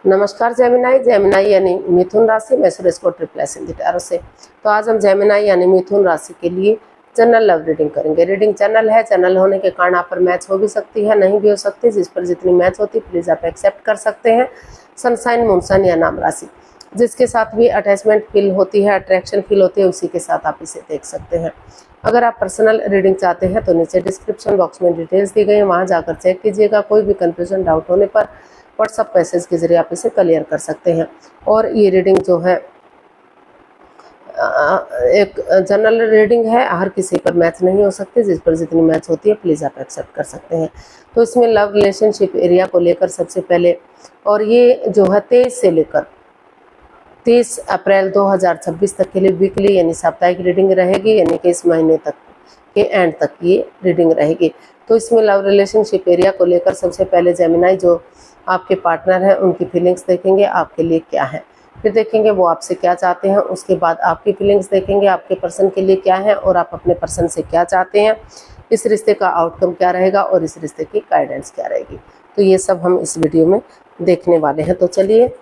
नमस्कार Gemini. Gemini यानी मिथुन राशि। मैं सुरेश को ट्रिप्लेस इन द टैरो से। तो आज हम जेमिनाई यानी मिथुन राशि के लिए जनरल लव रीडिंग करेंगे। रीडिंग चैनल है, चैनल होने के कारण आप पर मैच हो भी सकती है, नहीं भी हो सकती। जिस पर जितनी मैच होती प्लीज आप एक्सेप्ट कर सकते हैं। सनसाइन, मूनसाइन या नाम राशि जिसके साथ भी अटैचमेंट फील होती है, अट्रैक्शन फील होती है, उसी के साथ आप इसे देख सकते हैं। अगर आप पर्सनल रीडिंग चाहते हैं तो नीचे डिस्क्रिप्शन बॉक्स में डिटेल्स दी गई है, वहां जाकर चेक कीजिएगा। कोई भी कंफ्यूजन, डाउट होने पर व्हाट्सएप मैसेज के जरिए आप इसे क्लियर कर सकते हैं। और ये रीडिंग जो है एक जनरल रीडिंग है, हर किसी पर मैच नहीं हो सकती। जिस पर जितनी मैच होती है प्लीज़ आप एक्सेप्ट कर सकते हैं। तो इसमें लव रिलेशनशिप एरिया को लेकर सबसे पहले, और ये जो है 23 से लेकर 30 अप्रैल 2026 तक के लिए वीकली यानी साप्ताहिक रीडिंग रहेगी, यानी कि इस महीने तक के एंड तक ये रीडिंग रहेगी। तो इसमें लव रिलेशनशिप एरिया को लेकर सबसे पहले जेमिनाई जो आपके पार्टनर हैं उनकी फीलिंग्स देखेंगे आपके लिए क्या है, फिर देखेंगे वो आपसे क्या चाहते हैं। उसके बाद आपकी फीलिंग्स देखेंगे आपके पर्सन के लिए क्या है और आप अपने पर्सन से क्या चाहते हैं, इस रिश्ते का आउटकम क्या रहेगा और इस रिश्ते की गाइडेंस क्या रहेगी। तो ये सब हम इस वीडियो में देखने वाले हैं। तो चलिए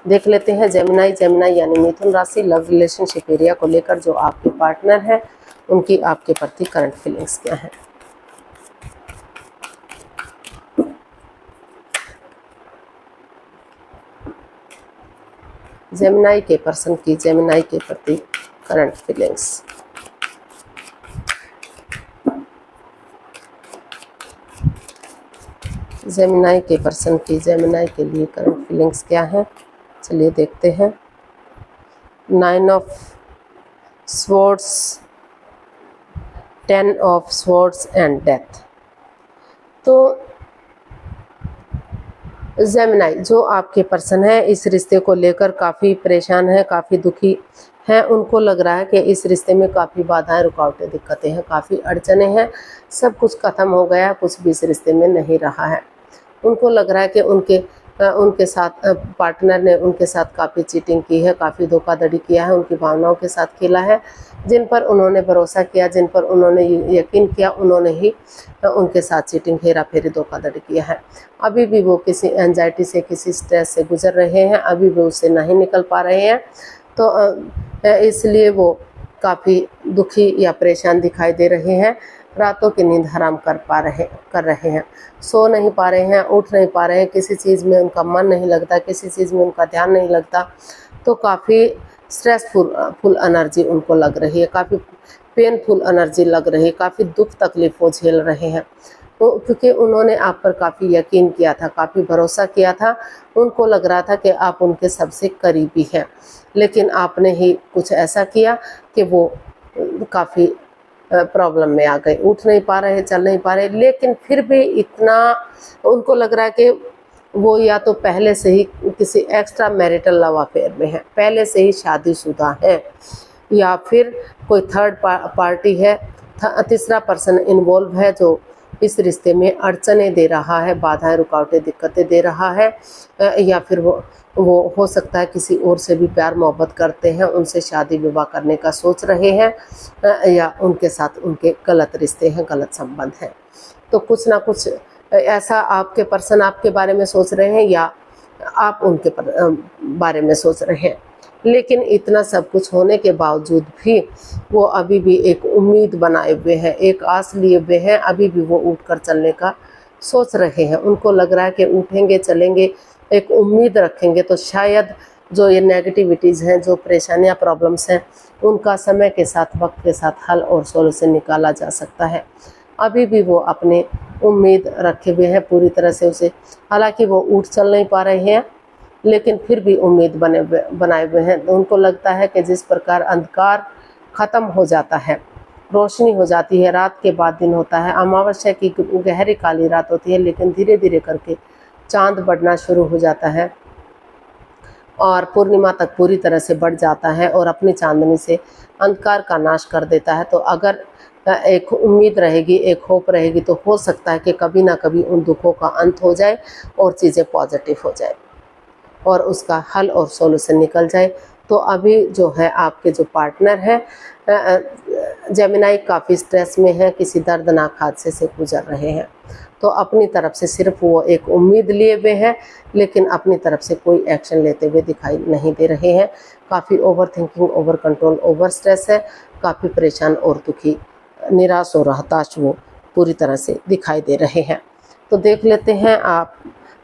देख लेते हैं जेमिनाई। जेमिनाई यानी मिथुन राशि, लव रिलेशनशिप एरिया को लेकर जो आपके पार्टनर हैं उनकी आपके प्रति करंट फीलिंग्स क्या है। जेमिनाई के पर्सन की जेमिनाई के प्रति करंट फीलिंग्स। जेमिनाई के पर्सन की जेमिनाई के लिए करंट फीलिंग्स क्या है, चलिए देखते हैं। 9 of swords, 10 of swords and death. तो जेमिनाई जो आपके पर्सन है इस रिश्ते को लेकर काफ़ी परेशान है, काफ़ी दुखी हैं। उनको लग रहा है कि इस रिश्ते में काफ़ी बाधाएं, रुकावटें, दिक्कतें हैं, काफ़ी अड़चने हैं। सब कुछ ख़त्म हो गया, कुछ भी इस रिश्ते में नहीं रहा है। उनको लग रहा है कि उनके साथ पार्टनर ने उनके साथ काफ़ी चीटिंग की है, काफ़ी धोखाधड़ी किया है, उनकी भावनाओं के साथ खेला है। जिन पर उन्होंने भरोसा किया, जिन पर उन्होंने यकीन किया, उन्होंने ही उनके साथ चीटिंग, हेरा फेरी, धोखाधड़ी किया है। अभी भी वो किसी एंजाइटी से, किसी स्ट्रेस से गुजर रहे हैं, अभी भी उससे नहीं निकल पा रहे हैं। तो इसलिए वो काफ़ी दुखी या परेशान दिखाई दे रहे हैं। रातों की नींद हराम कर रहे हैं, सो नहीं पा रहे हैं, उठ नहीं पा रहे हैं, किसी चीज़ में उनका मन नहीं लगता, किसी चीज़ में उनका ध्यान नहीं लगता। तो काफ़ी स्ट्रेसफुल एनर्जी उनको लग रही है, काफ़ी पेनफुल एनर्जी लग रही है, काफ़ी दुख तकलीफ़ों झेल रहे हैं। क्योंकि उन्होंने आप पर काफ़ी यकीन किया था, काफ़ी भरोसा किया था। उनको लग रहा था कि आप उनके सबसे करीबी हैं, लेकिन आपने ही कुछ ऐसा किया कि वो काफ़ी प्रॉब्लम में आ गए, उठ नहीं पा रहे, चल नहीं पा रहे। लेकिन फिर भी इतना उनको लग रहा है कि वो या तो पहले से ही किसी एक्स्ट्रा मैरिटल लव अफेयर में है, पहले से ही शादीशुदा है, या फिर कोई थर्ड पार्टी है, तीसरा पर्सन इन्वॉल्व है जो इस रिश्ते में अड़चने दे रहा है, बाधाएं, रुकावटें, दिक्कतें दे रहा है। या फिर वो हो सकता है किसी और से भी प्यार मोहब्बत करते हैं, उनसे शादी विवाह करने का सोच रहे हैं, या उनके साथ उनके गलत रिश्ते हैं, गलत संबंध हैं। तो कुछ ना कुछ ऐसा आपके पर्सन आपके बारे में सोच रहे हैं या आप उनके बारे में सोच रहे हैं। लेकिन इतना सब कुछ होने के बावजूद भी वो अभी भी एक उम्मीद बनाए हुए हैं, एक आस लिए हुए हैं, अभी भी वो उठकर चलने का सोच रहे हैं। उनको लग रहा है कि उठेंगे, चलेंगे, एक उम्मीद रखेंगे तो शायद जो ये नेगेटिविटीज़ हैं, जो परेशानियां, प्रॉब्लम्स हैं, उनका समय के साथ, वक्त के साथ हल और सॉल्यूशन निकाला जा सकता है। अभी भी वो अपने उम्मीद रखे हुए हैं पूरी तरह से उसे, हालांकि वो उठ चल नहीं पा रहे हैं, लेकिन फिर भी उम्मीद बनाए हुए हैं। तो उनको लगता है कि जिस प्रकार अंधकार ख़त्म हो जाता है, रोशनी हो जाती है, रात के बाद दिन होता है, अमावस्या की गहरी काली रात होती है, लेकिन धीरे धीरे करके चांद बढ़ना शुरू हो जाता है और पूर्णिमा तक पूरी तरह से बढ़ जाता है और अपनी चांदनी से अंधकार का नाश कर देता है। तो अगर एक उम्मीद रहेगी, एक होप रहेगी, तो हो सकता है कि कभी ना कभी उन दुखों का अंत हो जाए और चीज़ें पॉजिटिव हो जाए और उसका हल और सॉल्यूशन निकल जाए। तो अभी जो है आपके जो पार्टनर हैं जेमिनाई काफ़ी स्ट्रेस में है, किसी दर्दनाक हादसे से गुजर रहे हैं। तो अपनी तरफ से सिर्फ वो एक उम्मीद लिए हुए हैं, लेकिन अपनी तरफ से कोई एक्शन लेते हुए दिखाई नहीं दे रहे हैं। काफ़ी over thinking, over control, over stress है, काफ़ी परेशान और दुखी, निराश और हताश वो पूरी तरह से दिखाई दे रहे हैं। तो देख लेते हैं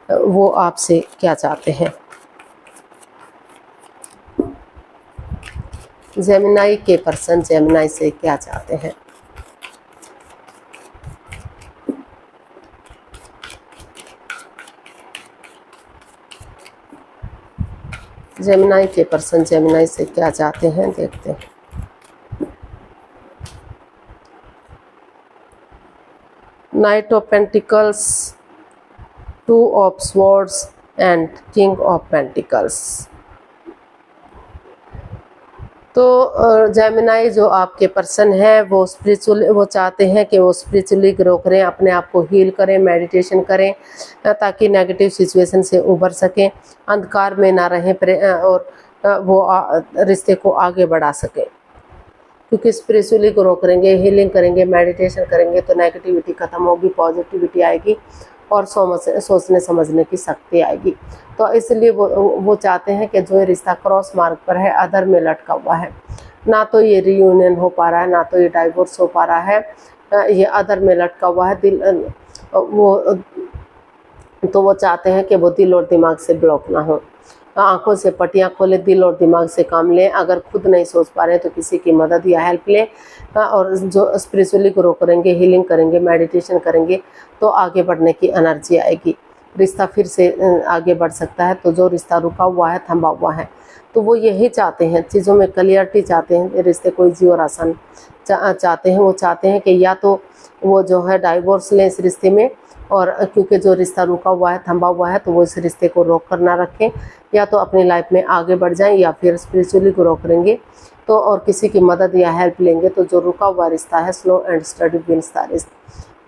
वो आपसे क्या चाहते हैं। जेमिनाई के पर्सन जेमिनाई से क्या चाहते हैं। जेमिनाई के पर्सन जेमिनाई से क्या चाहते हैं, देखते हैं। Night of pentacles, 2 of swords and king of pentacles. तो जेमिनाई जो आपके पर्सन है वो चाहते हैं कि वो स्पिरिचुअली ग्रो करें, अपने आप को हील करें, मेडिटेशन करें, ताकि नेगेटिव सिचुएशन से उबर सकें, अंधकार में ना रहें और वो रिश्ते को आगे बढ़ा सकें। क्योंकि स्पिरिचुअली ग्रो करेंगे, हीलिंग करेंगे, मेडिटेशन करेंगे तो नेगेटिविटी खत्म होगी, पॉजिटिविटी आएगी और सोचने समझने की शक्ति आएगी। तो इसलिए वो चाहते हैं कि जो ये रिश्ता क्रॉस मार्ग पर है, अधर में लटका हुआ है, ना तो ये रीयूनियन हो पा रहा है, ना तो ये डाइवोर्स हो पा रहा है, ये अधर में लटका हुआ है। वो चाहते हैं कि वो दिल और दिमाग से ब्लॉक ना हो, आंखों से पट्टियाँ खोले, दिल और दिमाग से काम लें। अगर खुद नहीं सोच पा रहे हैं तो किसी की मदद या हेल्प लें, और जो स्पिरिचुअली ग्रो करेंगे, हीलिंग करेंगे, मेडिटेशन करेंगे तो आगे बढ़ने की एनर्जी आएगी, रिश्ता फिर से आगे बढ़ सकता है। तो जो रिश्ता रुका हुआ है, थमा हुआ है, तो वो यही चाहते हैं, चीज़ों में क्लियरिटी चाहते हैं, रिश्ते को ईजी और आसान चाहते हैं। वो चाहते हैं कि या तो वो जो है डाइवोर्स लें इस रिश्ते में, और क्योंकि जो रिश्ता रुका हुआ है, थमा हुआ है, तो वो इस रिश्ते को रोक कर ना रखें, या तो अपनी लाइफ में आगे बढ़ जाएं या फिर स्पिरिचुअली ग्रो करेंगे तो और किसी की मदद या हेल्प लेंगे तो जो रुका हुआ रिश्ता है, slow and study wins the race,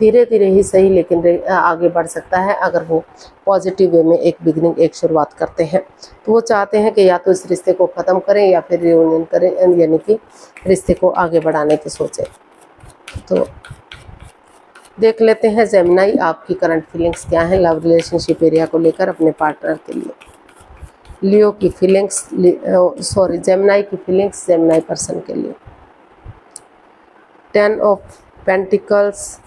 धीरे धीरे ही सही लेकिन आगे बढ़ सकता है अगर वो पॉजिटिव वे में एक बिगनिंग, एक शुरुआत करते हैं। तो वो चाहते हैं कि या तो इस रिश्ते को ख़त्म करें या फिर रियूनियन करें, यानी कि रिश्ते को आगे बढ़ाने की सोचें। तो देख लेते हैं जेमिनाई आपकी करंट फीलिंग्स क्या हैं लव रिलेशनशिप एरिया को लेकर अपने पार्टनर के लिए। लियो की फीलिंग्स, जेमिनाई की फीलिंग्स जेमिनाई पर्सन के लिए। 10 of pentacles,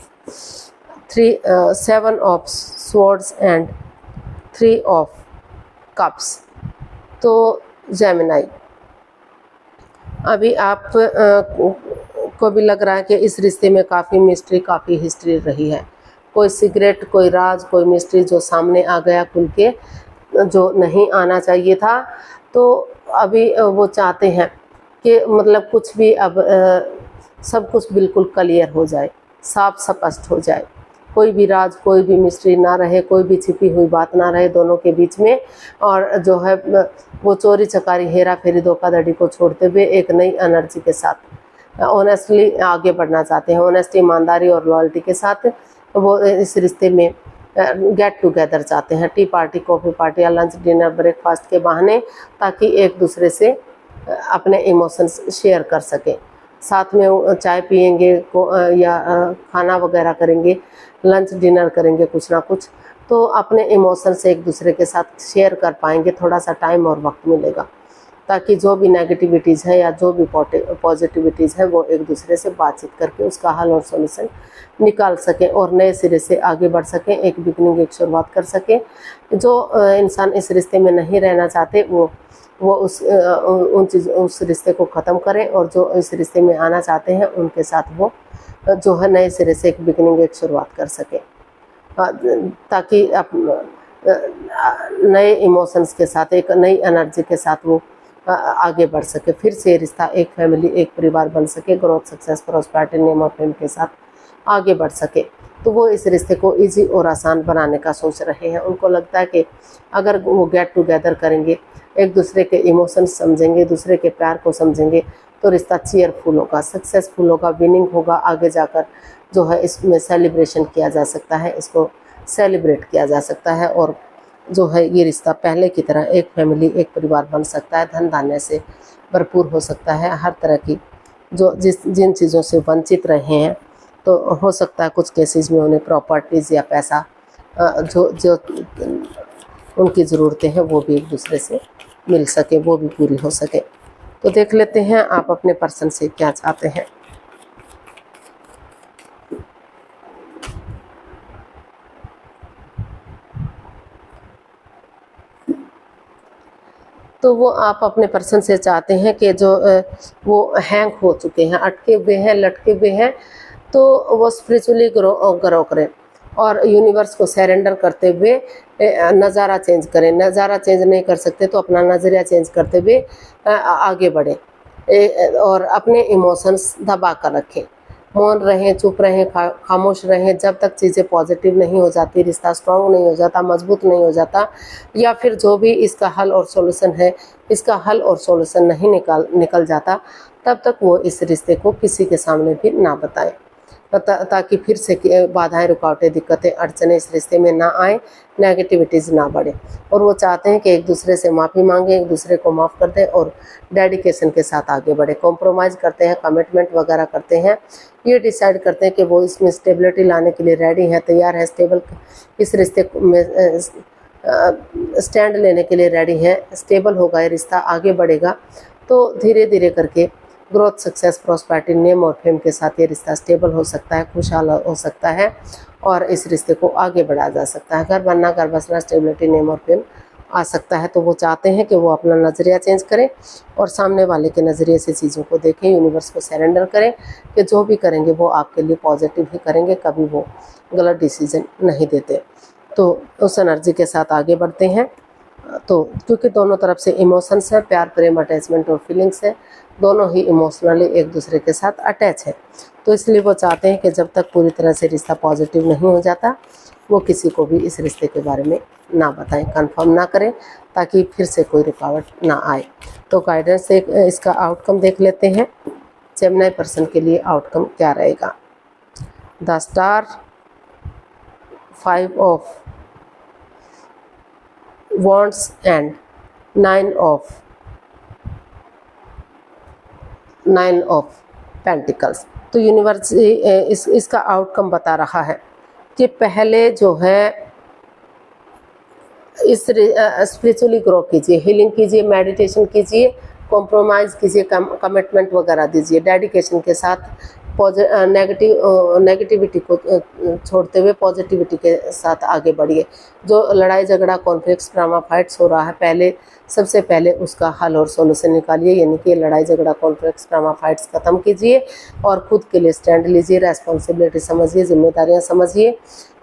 7 of swords and 3 of cups. तो जेमिनाई, अभी आप को भी लग रहा है कि इस रिश्ते में काफ़ी मिस्ट्री, काफ़ी हिस्ट्री रही है। कोई सीक्रेट, कोई राज, कोई मिस्ट्री जो सामने आ गया खुल के, जो नहीं आना चाहिए था। तो अभी वो चाहते हैं कि मतलब कुछ भी अब सब कुछ बिल्कुल क्लियर हो जाए, साफ स्पष्ट हो जाए, कोई भी राज, कोई भी मिस्ट्री ना रहे, कोई भी छिपी हुई बात ना रहे दोनों के बीच में। और जो है वो चोरी चकारी, हेरा फेरी, धोखाधड़ी को छोड़ते हुए एक नई एनर्जी के साथ ऑनेस्टली आगे बढ़ना चाहते हैं। ऑनेस्टी, ईमानदारी और लॉयल्टी के साथ वो इस रिश्ते में गेट टुगेदर चाहते हैं, टी पार्टी, कॉफ़ी पार्टी या लंच, डिनर, ब्रेकफास्ट के बहाने, ताकि एक दूसरे से अपने इमोशंस शेयर कर सकें। साथ में चाय पियेंगे या खाना वगैरह करेंगे, लंच डिनर करेंगे, कुछ ना कुछ, तो अपने इमोशंस एक दूसरे के साथ शेयर कर पाएंगे। थोड़ा सा टाइम और वक्त मिलेगा ताकि जो भी नेगेटिविटीज़ है या जो भी पॉजिटिविटीज़ है वो एक दूसरे से बातचीत करके उसका हल और सॉल्यूशन निकाल सकें और नए सिरे से आगे बढ़ सकें, एक बिगनिंग, एक शुरुआत कर सकें। जो इंसान इस रिश्ते में नहीं रहना चाहते वो उस रिश्ते को ख़त्म करें, और जो इस रिश्ते में आना चाहते हैं उनके साथ वो जो है नए सिरे से एक बिगनिंग, एक शुरुआत कर सकें, ताकि नए इमोशंस के साथ, एक नई एनर्जी के साथ वो आगे बढ़ सके। फिर से रिश्ता एक फैमिली, एक परिवार बन सके, ग्रोथ, सक्सेस, प्रॉस्पेरिटी, नेम और फेम के साथ आगे बढ़ सके। तो वो इस रिश्ते को इजी और आसान बनाने का सोच रहे हैं। उनको लगता है कि अगर वो गेट टुगेदर करेंगे, एक दूसरे के इमोशंस समझेंगे, दूसरे के प्यार को समझेंगे, तो रिश्ता चीयरफुल होगा, सक्सेसफुल होगा, विनिंग होगा। आगे जाकर जो है इसमें सेलिब्रेशन किया जा सकता है, इसको सेलिब्रेट किया जा सकता है, और जो है ये रिश्ता पहले की तरह एक फैमिली, एक परिवार बन सकता है, धन धान्य से भरपूर हो सकता है, हर तरह की जिन चीज़ों से वंचित रहे हैं, तो हो सकता है कुछ केसेस में उन्हें प्रॉपर्टीज़ या पैसा जो जो उनकी ज़रूरतें हैं वो भी एक दूसरे से मिल सके, वो भी पूरी हो सके। तो देख लेते हैं आप अपने पर्सन से क्या चाहते हैं। तो वो आप अपने पर्सन से चाहते हैं कि जो वो हैंग हो चुके हैं, अटके हुए हैं, लटके हुए हैं, तो वो स्पिरिचुअली ग्रो करें और यूनिवर्स को सरेंडर करते हुए नज़ारा चेंज करें। नज़ारा चेंज नहीं कर सकते तो अपना नज़रिया चेंज करते हुए आगे बढ़ें और अपने इमोशंस दबा कर रखें। मौन रहें, चुप रहें, खामोश रहें। जब तक चीज़ें पॉजिटिव नहीं हो जाती, रिश्ता स्ट्रांग नहीं हो जाता, मजबूत नहीं हो जाता, या फिर जो भी इसका हल और सॉल्यूशन है, इसका हल और सॉल्यूशन नहीं निकल जाता, तब तक वो इस रिश्ते को किसी के सामने भी ना बताएं, ताकि फिर से बाधाएं, रुकावटें, दिक्कतें, अड़चनें इस रिश्ते में ना आए, नेगेटिविटीज़ ना बढ़े। और वो चाहते हैं कि एक दूसरे से माफ़ी मांगें, एक दूसरे को माफ़ कर दें और डेडिकेशन के साथ आगे बढ़े। कॉम्प्रोमाइज़ करते हैं, कमिटमेंट वगैरह करते हैं, ये डिसाइड करते हैं कि वो इसमें स्टेबिलिटी लाने के लिए रेडी है, तैयार है, स्टेबल इस रिश्ते में स्टैंड लेने के लिए रेडी है। स्टेबल होगा ये रिश्ता, आगे बढ़ेगा, तो धीरे धीरे करके ग्रोथ, सक्सेस, प्रॉस्पेरिटी, नेम और फेम के साथ ये रिश्ता स्टेबल हो सकता है, खुशहाल हो सकता है और इस रिश्ते को आगे बढ़ाया जा सकता है। घर बनना, घर बसना, स्टेबिलिटी, नेम और फेम आ सकता है। तो वो चाहते हैं कि वो अपना नज़रिया चेंज करें और सामने वाले के नज़रिए से चीज़ों को देखें, यूनिवर्स को सरेंडर करें कि जो भी करेंगे वो आपके लिए पॉजिटिव ही करेंगे, कभी वो गलत डिसीजन नहीं देते। तो उस एनर्जी के साथ आगे बढ़ते हैं। तो क्योंकि दोनों तरफ से इमोशंस है, प्यार, प्रेम, अटैचमेंट और फीलिंग्स है, दोनों ही इमोशनली एक दूसरे के साथ अटैच है, तो इसलिए वो चाहते हैं कि जब तक पूरी तरह से रिश्ता पॉजिटिव नहीं हो जाता, वो किसी को भी इस रिश्ते के बारे में ना बताएं, कंफर्म ना करें, ताकि फिर से कोई रुकावट ना आए। तो गाइडेंस से इसका आउटकम देख लेते हैं। जेमिनी पर्सन के लिए आउटकम क्या रहेगा। The star, 5 of wands and 9 of pentacles. तो यूनिवर्स इसका आउटकम बता रहा है कि पहले जो है इस स्पिरिचुअली ग्रो कीजिए, हीलिंग कीजिए, मेडिटेशन कीजिए, कॉम्प्रोमाइज़ कीजिए, कमिटमेंट वगैरह दीजिए, डेडिकेशन के साथ नेगेटिविटी को छोड़ते हुए पॉजिटिविटी के साथ आगे बढ़िए। जो लड़ाई झगड़ा, कॉन्फ्लिक्ट्स, ड्रामा, फाइट्स हो रहा है, सबसे पहले उसका हल और सॉल्यूशन निकालिए, यानी कि लड़ाई झगड़ा, कॉन्फ्लिक्ट्स, ड्रामा, फाइट्स ख़त्म कीजिए और खुद के लिए स्टैंड लीजिए, रेस्पॉन्सिबिलिटी समझिए, जिम्मेदारियां समझिए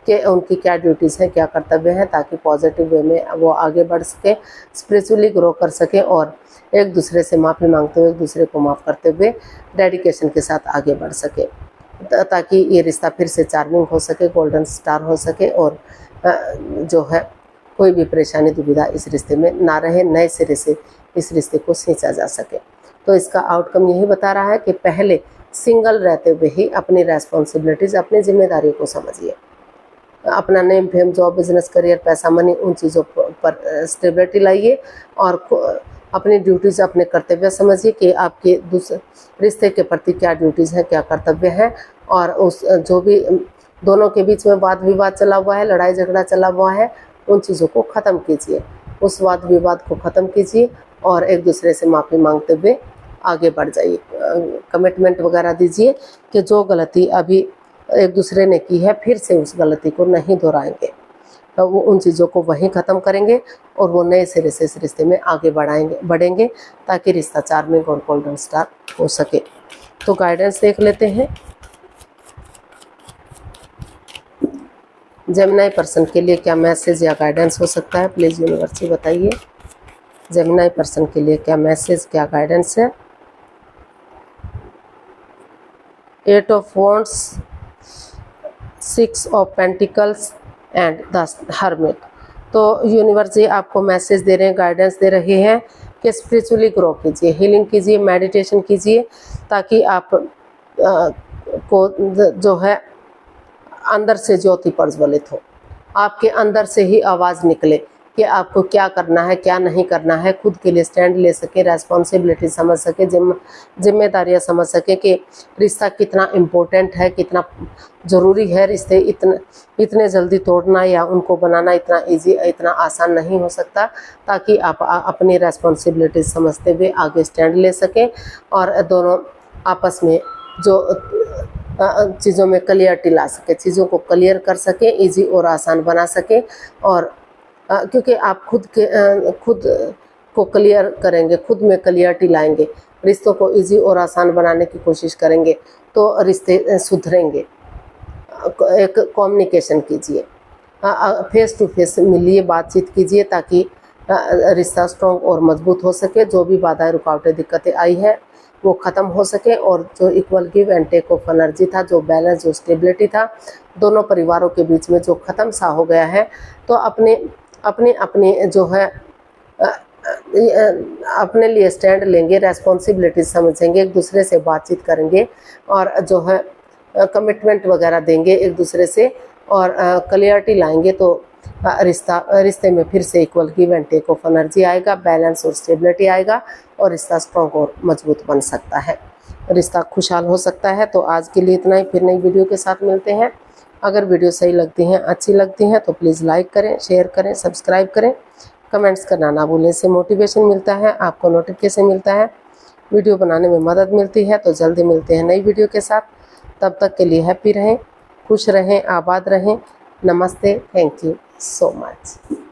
कि उनकी क्या ड्यूटीज़ हैं, क्या कर्तव्य हैं, ताकि पॉजिटिव वे में वो आगे बढ़ सके, स्पिरिचुअली ग्रो कर सके और एक दूसरे से माफ़ी मांगते हुए, एक दूसरे को माफ़ करते हुए डेडिकेशन के साथ आगे बढ़ सके, ताकि ये रिश्ता फिर से चार्मिंग हो सके, गोल्डन स्टार हो सके और जो है कोई भी परेशानी, दुविधा इस रिश्ते में ना रहे, नए सिरे से इस रिश्ते को सींचा जा सके। तो इसका आउटकम यही बता रहा है कि पहले सिंगल रहते हुए ही अपनी रेस्पॉन्सिबिलिटीज़, अपनी जिम्मेदारियों को समझिए, अपना name, fame, job, business, career, पैसा, मनी, उन चीज़ों पर स्टेबिलिटी लाइए और अपनी ड्यूटीज़, अपने कर्तव्य समझिए कि आपके दूसरे रिश्ते के प्रति क्या ड्यूटीज़ हैं, क्या कर्तव्य हैं, और उस जो भी दोनों के बीच में वाद विवाद चला हुआ है, लड़ाई झगड़ा चला हुआ है, उन चीज़ों को ख़त्म कीजिए, उस वाद विवाद को ख़त्म कीजिए और एक दूसरे से माफ़ी मांगते हुए आगे बढ़ जाइए। कमिटमेंट वगैरह दीजिए कि जो गलती अभी एक दूसरे ने की है फिर से उस गलती को नहीं दोहराएंगे, तो वो उन चीज़ों को वहीं ख़त्म करेंगे और वो नए सिरे से इस रिश्ते में आगे बढ़ेंगे ताकि रिश्ता चार्मिंग और गोल्डन स्टार हो सके। तो गाइडेंस देख लेते हैं। जेमिनी पर्सन के लिए क्या मैसेज या गाइडेंस हो सकता है, प्लीज़ यूनिवर्स बताइए। जेमिनी पर्सन के लिए क्या मैसेज, क्या गाइडेंस है। 8 of wands, 6 of pentacles and the hermit. तो यूनिवर्स जी आपको मैसेज दे रहे हैं, गाइडेंस दे रहे हैं कि स्पिरिचुअली ग्रो कीजिए, हीलिंग कीजिए, मेडिटेशन कीजिए, ताकि आप को जो है अंदर से ज्योति प्रज्वलित हो, आपके अंदर से ही आवाज़ निकले कि आपको क्या करना है क्या नहीं करना है, खुद के लिए स्टैंड ले सके, रेस्पॉन्सिबिलिटी समझ सके, जिम्मेदारियां समझ सके कि रिश्ता कितना इम्पोर्टेंट है, कितना ज़रूरी है। रिश्ते इतने जल्दी तोड़ना या उनको बनाना इतना इजी, इतना आसान नहीं हो सकता, ताकि आप अपनी रेस्पॉन्सिबिलिटी समझते हुए आगे स्टैंड ले सकें और दोनों आपस में जो चीज़ों में क्लियरिटी ला सके, चीज़ों को क्लियर कर सके, इजी और आसान बना सके। और क्योंकि आप खुद को क्लियर करेंगे, खुद में क्लियरिटी लाएंगे, रिश्तों को इजी और आसान बनाने की कोशिश करेंगे तो रिश्ते सुधरेंगे। एक कम्युनिकेशन कीजिए, फेस टू फेस मिलिए, बातचीत कीजिए, ताकि रिश्ता स्ट्रॉन्ग और मजबूत हो सके। जो भी बाधाएं रुकावटें दिक्कतें आई है वो ख़त्म हो सके और जो equal give and take of energy था, जो बैलेंस, जो स्टेबिलिटी था दोनों परिवारों के बीच में, जो ख़त्म सा हो गया है, तो अपने जो है अपने लिए स्टैंड लेंगे, रेस्पॉन्सिबिलिटी समझेंगे, एक दूसरे से बातचीत करेंगे और जो है कमिटमेंट वगैरह देंगे एक दूसरे से और क्लियरिटी लाएंगे, तो रिश्ते में फिर से equal give and take of energy आएगा, बैलेंस और स्टेबिलिटी आएगा और रिश्ता स्ट्रॉन्ग और मजबूत बन सकता है, रिश्ता खुशहाल हो सकता है। तो आज के लिए इतना ही, फिर नई वीडियो के साथ मिलते हैं। अगर वीडियो सही लगती हैं, अच्छी लगती हैं तो प्लीज़ लाइक करें, शेयर करें, सब्सक्राइब करें, कमेंट्स करना ना भूलें। इससे मोटिवेशन मिलता है, आपको नोटिफिकेशन मिलता है, वीडियो बनाने में मदद मिलती है। तो जल्दी मिलते हैं नई वीडियो के साथ, तब तक के लिए हैप्पी रहें, खुश रहें, आबाद रहें। नमस्ते, थैंक यू so much।